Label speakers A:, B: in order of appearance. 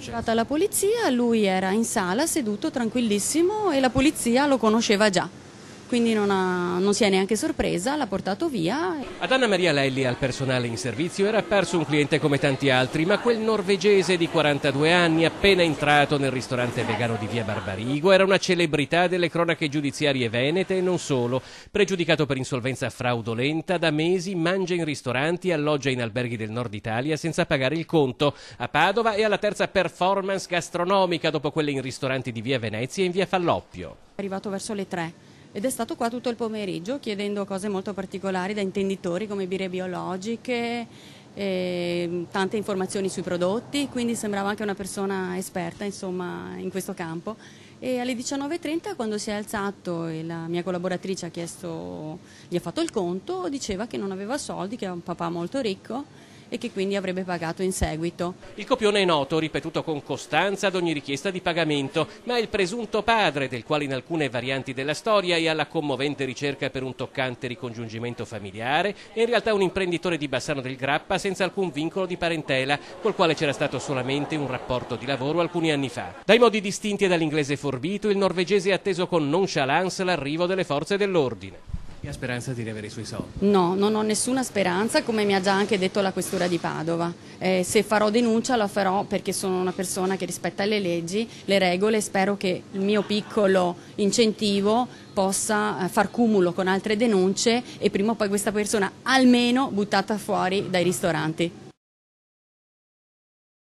A: successo?
B: È arrivata la polizia, lui era in sala seduto tranquillissimo e la polizia lo conosceva già. Quindi non si è neanche sorpresa, l'ha portato via.
A: Ad Anna Maria Lelli e al personale in servizio era apparso un cliente come tanti altri, ma quel norvegese di 42 anni, appena entrato nel ristorante vegano di via Barbarigo, era una celebrità delle cronache giudiziarie venete e non solo. Pregiudicato per insolvenza fraudolenta, da mesi mangia in ristoranti e alloggia in alberghi del nord Italia senza pagare il conto. A Padova è alla terza performance gastronomica dopo quelle in ristoranti di via Venezia e in via Falloppio.
B: È arrivato verso le 3. Ed è stato qua tutto il pomeriggio chiedendo cose molto particolari da intenditori come birre biologiche, tante informazioni sui prodotti, quindi sembrava anche una persona esperta insomma, in questo campo. E alle 19:30 quando si è alzato e la mia collaboratrice gli ha fatto il conto, diceva che non aveva soldi, che è un papà molto ricco e che quindi avrebbe pagato in seguito.
A: Il copione è noto, ripetuto con costanza ad ogni richiesta di pagamento, ma è il presunto padre, del quale in alcune varianti della storia è alla commovente ricerca per un toccante ricongiungimento familiare, è in realtà un imprenditore di Bassano del Grappa senza alcun vincolo di parentela, col quale c'era stato solamente un rapporto di lavoro alcuni anni fa. Dai modi distinti e dall'inglese forbito, il norvegese ha atteso con nonchalance l'arrivo delle forze dell'ordine. E ha speranza di riavere i suoi soldi?
B: No, non ho nessuna speranza, come mi ha già anche detto la questura di Padova. Se farò denuncia la farò perché sono una persona che rispetta le leggi, le regole e spero che il mio piccolo incentivo possa far cumulo con altre denunce e prima o poi questa persona almeno buttata fuori dai ristoranti.